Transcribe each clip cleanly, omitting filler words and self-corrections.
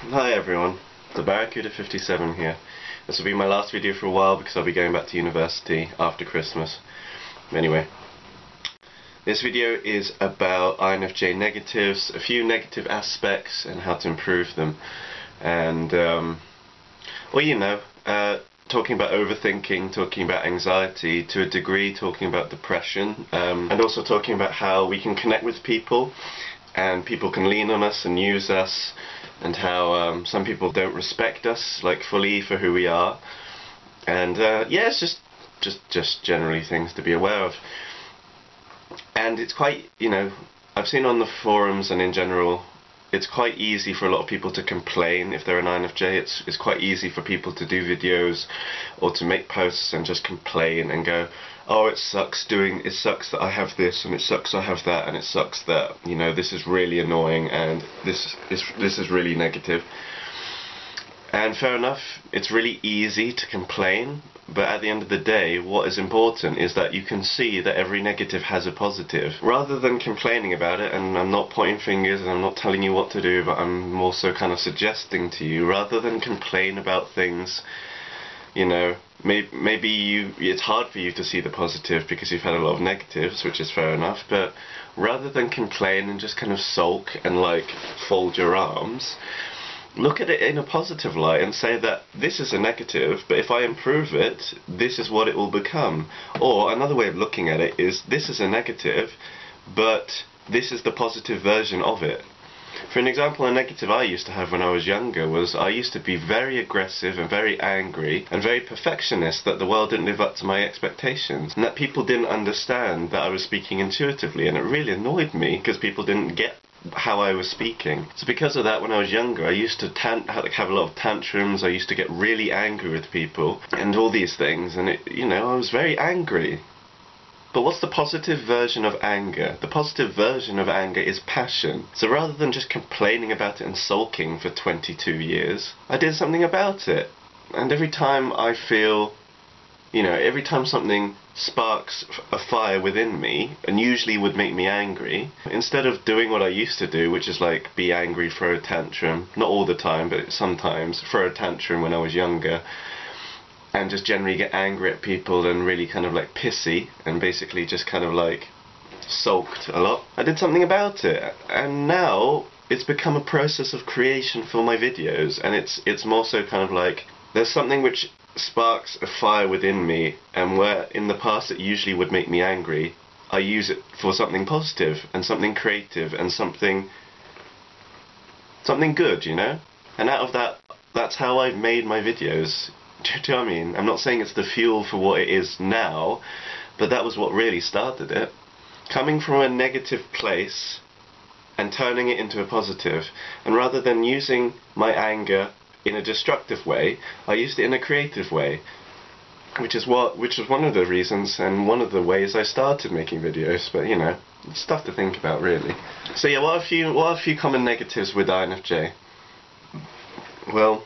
Hi everyone, TheBarracuda57 here. This will be my last video for a while because I'll be going back to university after Christmas. Anyway, this video is about INFJ negatives, a few negative aspects and how to improve them. And, talking about overthinking, talking about anxiety, to a degree talking about depression, and also talking about how we can connect with people and people can lean on us and use us, and how some people don't respect us like fully for who we are, and yeah, it's just generally things to be aware of. And it's quite, I've seen on the forums and in general, it's quite easy for a lot of people to complain if they're an INFJ. It's quite easy for people to do videos or to make posts and just complain and go, oh, it sucks that I have this, and it sucks I have that, and it sucks that, this is really annoying, and this is really negative. And fair enough, it's really easy to complain, but at the end of the day, what is important is that you can see that every negative has a positive. Rather than complaining about it, and I'm not pointing fingers and I'm not telling you what to do, but I'm also kind of suggesting to you, rather than complain about things, maybe it's hard for you to see the positive because you've had a lot of negatives, which is fair enough, but rather than complain and just kind of sulk and fold your arms, look at it in a positive light and say that this is a negative, but if I improve it, this is what it will become. Or another way of looking at it is, this is a negative, but this is the positive version of it. For an example, a negative I used to have when I was younger was I used to be very aggressive and very angry and very perfectionist that the world didn't live up to my expectations, and that people didn't understand that I was speaking intuitively, and it really annoyed me because people didn't get how I was speaking. So because of that, when I was younger, I used to have a lot of tantrums. I used to get really angry with people and all these things, and I was very angry. But what's the positive version of anger? The positive version of anger is passion. So rather than just complaining about it and sulking for 22 years, I did something about it. And every time I feel, every time something sparks a fire within me, and usually would make me angry, instead of doing what I used to do, which is be angry, throw a tantrum, not all the time, but sometimes, throw a tantrum when I was younger, and just generally get angry at people and really kind of pissy, and basically just kind of sulked a lot. I did something about it, and now it's become a process of creation for my videos, and it's more so kind of there's something which sparks a fire within me, and where in the past it usually would make me angry, I use it for something positive and something creative and something good, And out of that, that's how I've made my videos. Do you know what I mean? I'm not saying it's the fuel for what it is now, but that was what really started it. Coming from a negative place and turning it into a positive, and rather than using my anger in a destructive way, I used it in a creative way, which was one of the reasons and one of the ways I started making videos. But it's stuff to think about, really. So yeah, what are a few common negatives with INFJ? Well,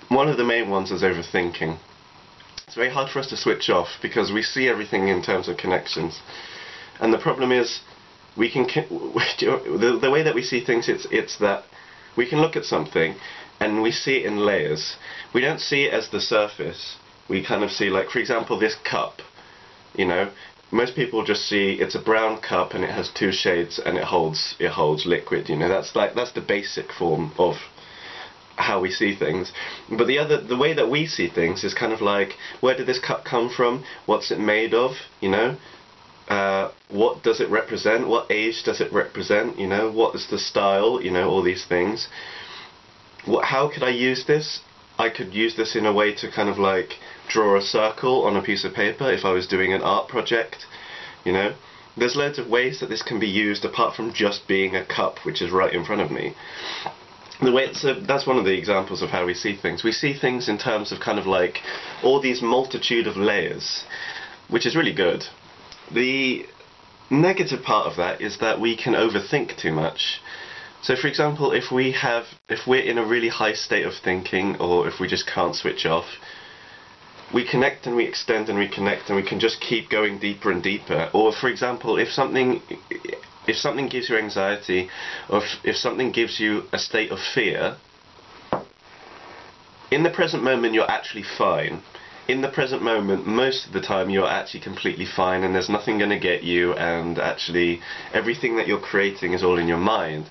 one of the main ones is overthinking. It's very hard for us to switch off because we see everything in terms of connections, and the problem is the way that we see things, it's that we can look at something and we see it in layers. We don't see it as the surface. We kind of see, for example, this cup. Most people just see it's a brown cup and it has two shades and it holds liquid. That's the basic form of how we see things. But the way that we see things is kind of where did this cup come from? What's it made of? What does it represent? What age does it represent? What is the style? All these things. How could I use this? I could use this in a way to kind of draw a circle on a piece of paper if I was doing an art project. There's loads of ways that this can be used apart from just being a cup which is right in front of me. That's one of the examples of how we see things. We see things in terms of kind of all these multitude of layers, which is really good. The negative part of that is that we can overthink too much. So for example, if we're in a really high state of thinking, or if we just can't switch off, we connect and we extend and we connect and we can just keep going deeper and deeper. Or for example, if something if something gives you anxiety, or if something gives you a state of fear, in the present moment you're actually fine. In the present moment, most of the time you're actually completely fine, and there's nothing going to get you, and actually everything that you're creating is all in your mind.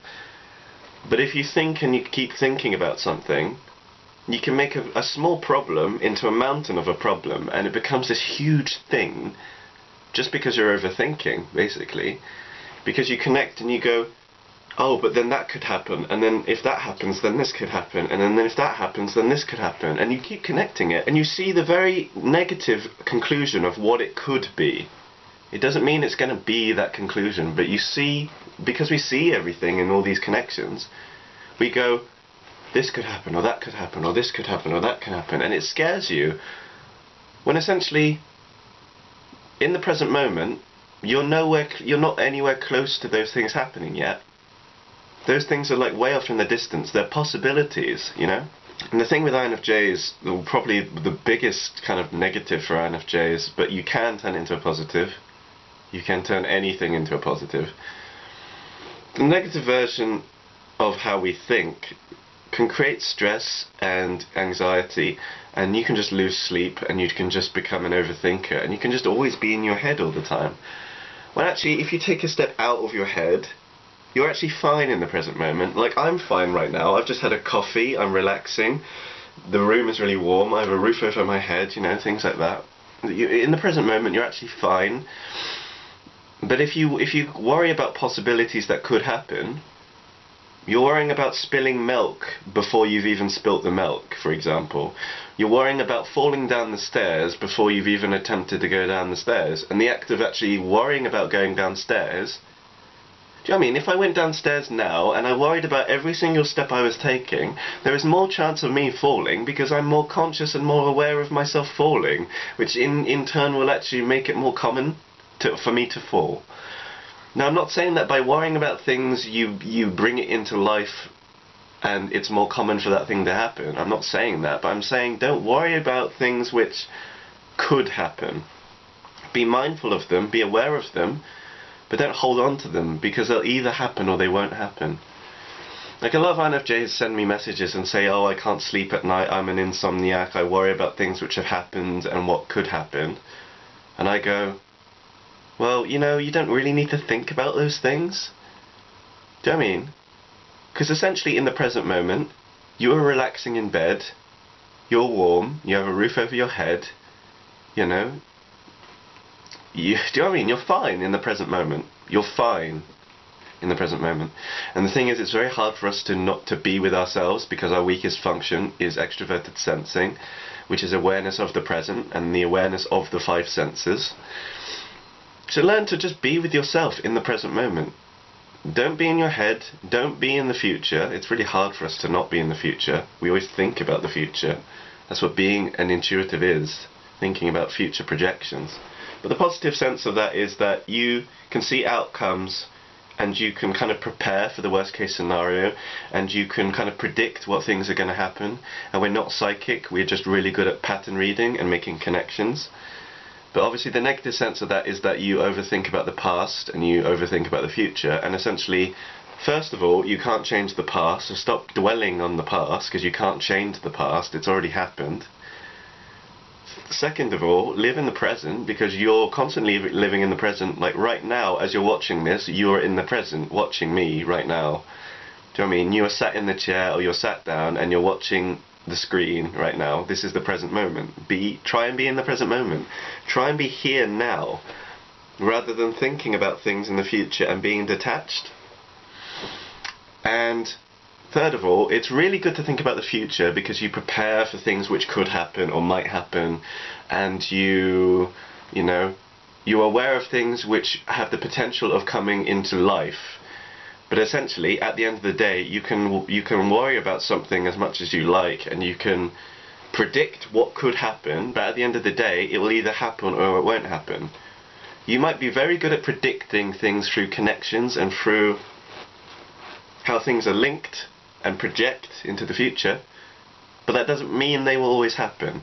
But if you think and you keep thinking about something, you can make a small problem into a mountain of a problem, and it becomes this huge thing just because you're overthinking, basically. Because you connect and you go, oh, but then that could happen, and then if that happens, then this could happen, and then if that happens, then this could happen, and you keep connecting it, and you see the very negative conclusion of what it could be. It doesn't mean it's going to be that conclusion, but you see, because we see everything in all these connections, we go, this could happen, or that could happen, or this could happen, or that could happen, and it scares you, when essentially, in the present moment, you're not anywhere close to those things happening yet. Those things are like way off in the distance. They're possibilities, you know? And the thing with INFJs, probably the biggest kind of negative for INFJs, but you can turn it into a positive. You can turn anything into a positive. The negative version of how we think can create stress and anxiety, and you can just lose sleep, and you can just become an overthinker, and you can just always be in your head all the time. When actually, if you take a step out of your head, you're actually fine in the present moment. Like, I'm fine right now. I've just had a coffee, I'm relaxing, the room is really warm, I have a roof over my head, you know, things like that. In the present moment, you're actually fine. But if you worry about possibilities that could happen, you're worrying about spilling milk before you've even spilt the milk, for example. You're worrying about falling down the stairs before you've even attempted to go down the stairs. And the act of actually worrying about going downstairs, do you know what I mean? If I went downstairs now and I worried about every single step I was taking, there is more chance of me falling because I'm more conscious and more aware of myself falling, which in turn will actually make it more common for me to fall. Now, I'm not saying that by worrying about things you bring it into life and it's more common for that thing to happen. I'm not saying that, but I'm saying don't worry about things which could happen. Be mindful of them, be aware of them, but don't hold on to them, because they'll either happen or they won't happen. Like, a lot of INFJs send me messages and say, oh, I can't sleep at night, I'm an insomniac, I worry about things which have happened and what could happen. And I go, well, you know, you don't really need to think about those things. Do you know what I mean? Because essentially in the present moment, you are relaxing in bed, you're warm, you have a roof over your head, you know. Do you know what I mean? You're fine in the present moment. You're fine in the present moment. And the thing is, it's very hard for us to not to be with ourselves, because our weakest function is extroverted sensing, which is awareness of the present and the awareness of the five senses. So learn to just be with yourself in the present moment. Don't be in your head, don't be in the future. It's really hard for us to not be in the future. We always think about the future. That's what being an intuitive is, thinking about future projections. But the positive sense of that is that you can see outcomes, and you can kind of prepare for the worst case scenario, and you can kind of predict what things are going to happen. And we're not psychic, we're just really good at pattern reading and making connections. But obviously the negative sense of that is that you overthink about the past and you overthink about the future, and essentially, first of all, you can't change the past, so stop dwelling on the past, because you can't change the past, it's already happened. Second of all, live in the present, because you're constantly living in the present. Like right now, as you're watching this, you're in the present, watching me right now. Do you know what I mean? You're sat in the chair, or you're sat down, and you're watching the screen right now. This is the present moment. Try and be in the present moment. Try and be here now, rather than thinking about things in the future and being detached. And third of all, it's really good to think about the future, because you prepare for things which could happen or might happen, and you're aware of things which have the potential of coming into life. But essentially, at the end of the day, you can worry about something as much as you like, and you can predict what could happen, but at the end of the day, it will either happen or it won't happen. You might be very good at predicting things through connections and through how things are linked and project into the future, but that doesn't mean they will always happen.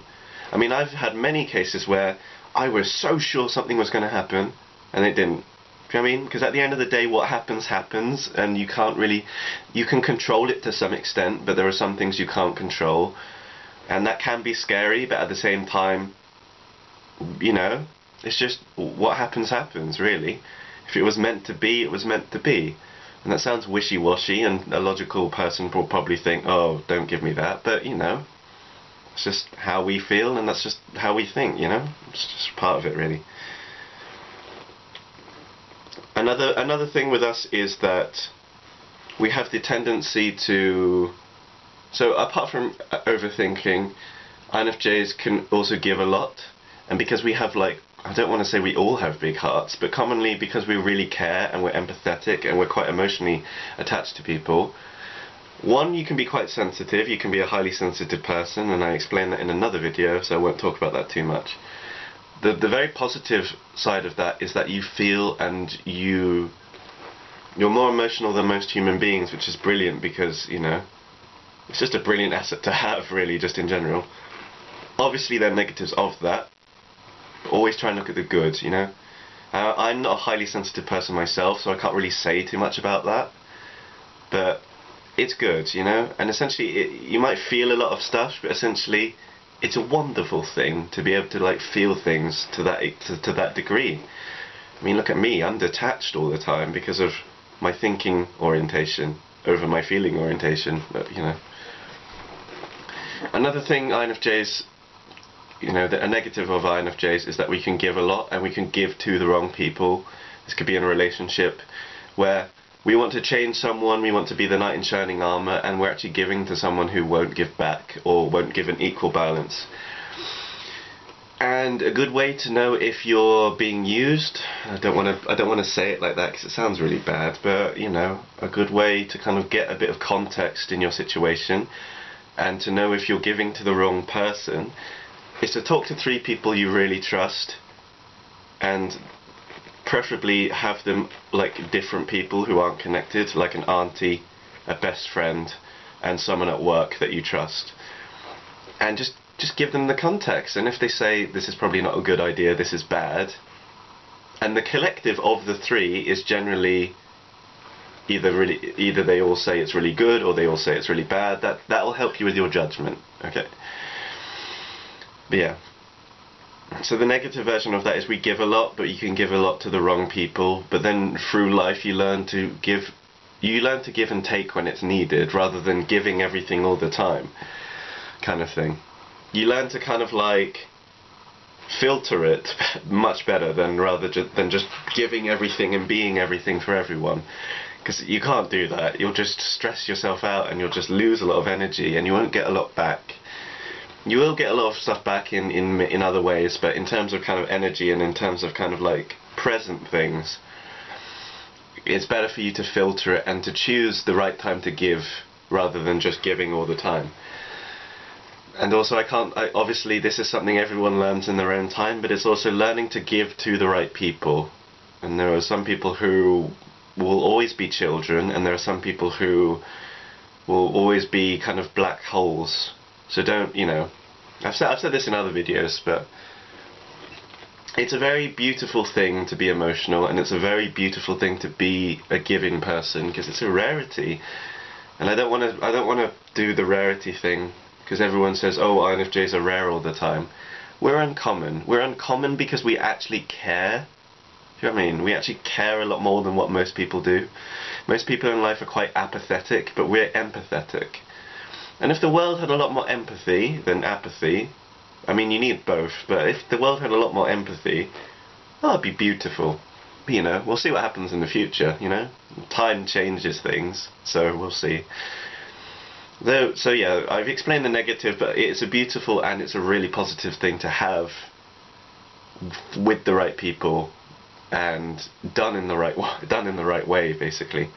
I mean, I've had many cases where I was so sure something was going to happen, and it didn't. Do you know what I mean? Because at the end of the day, what happens, happens, and you can't really... You can control it to some extent, but there are some things you can't control. And that can be scary, but at the same time, you know, it's just what happens, happens, really. If it was meant to be, it was meant to be. And that sounds wishy-washy, and a logical person will probably think, oh, don't give me that. But, you know, it's just how we feel, and that's just how we think, you know? It's just part of it, really. Another thing with us is that we have the tendency to... So apart from overthinking, INFJs can also give a lot. And because we have, like, I don't want to say we all have big hearts, but commonly because we really care and we're empathetic and we're quite emotionally attached to people. One, you can be quite sensitive, you can be a highly sensitive person, and I explained that in another video, so I won't talk about that too much. The very positive side of that is that you feel and you're more emotional than most human beings, which is brilliant because, you know, it's just a brilliant asset to have, really, just in general. Obviously there are negatives of that. Always try and look at the good, you know. I'm not a highly sensitive person myself, so I can't really say too much about that. But it's good, you know. And essentially, you might feel a lot of stuff, but essentially, it's a wonderful thing to be able to, like, feel things to that degree. I mean, look at me. I'm detached all the time because of my thinking orientation over my feeling orientation. But, you know. Another thing INFJs... You know, a negative of INFJs is that we can give a lot, and we can give to the wrong people. This could be in a relationship where we want to change someone, we want to be the knight in shining armour, and we're actually giving to someone who won't give back or won't give an equal balance. And a good way to know if you're being used, I don't want to say it like that because it sounds really bad, but, you know, a good way to kind of get a bit of context in your situation and to know if you're giving to the wrong person is to talk to 3 people you really trust, and preferably have them like different people who aren't connected, like an auntie, a best friend, and someone at work that you trust. And just give them the context, and if they say this is probably not a good idea, this is bad, and the collective of the 3 is generally either they all say it's really good or they all say it's really bad, that will help you with your judgment. Okay. But yeah, so the negative version of that is we give a lot, but you can give a lot to the wrong people. But then through life you learn to give and take when it's needed, rather than giving everything all the time, kind of thing. You learn to kind of like filter it much better than just giving everything and being everything for everyone. Because you can't do that. You'll just stress yourself out and you'll just lose a lot of energy and you won't get a lot back. You will get a lot of stuff back in other ways, but in terms of kind of energy and in terms of kind of like present things, it's better for you to filter it and to choose the right time to give rather than just giving all the time. And also obviously this is something everyone learns in their own time, but it's also learning to give to the right people. And there are some people who will always be children, and there are some people who will always be kind of black holes. So don't, you know, I've said this in other videos, but it's a very beautiful thing to be emotional, and it's a very beautiful thing to be a giving person, because it's a rarity. And I don't want to do the rarity thing, because everyone says, oh, INFJs are rare all the time. We're uncommon. We're uncommon because we actually care. Do you know what I mean? We actually care a lot more than what most people do. Most people in life are quite apathetic, but we're empathetic. And if the world had a lot more empathy than apathy, I mean, you need both, but if the world had a lot more empathy, oh, it'd be beautiful. But, you know, we'll see what happens in the future, you know? Time changes things, so we'll see. So yeah, I've explained the negative, but it's a beautiful and it's a really positive thing to have with the right people and done in the right way, basically.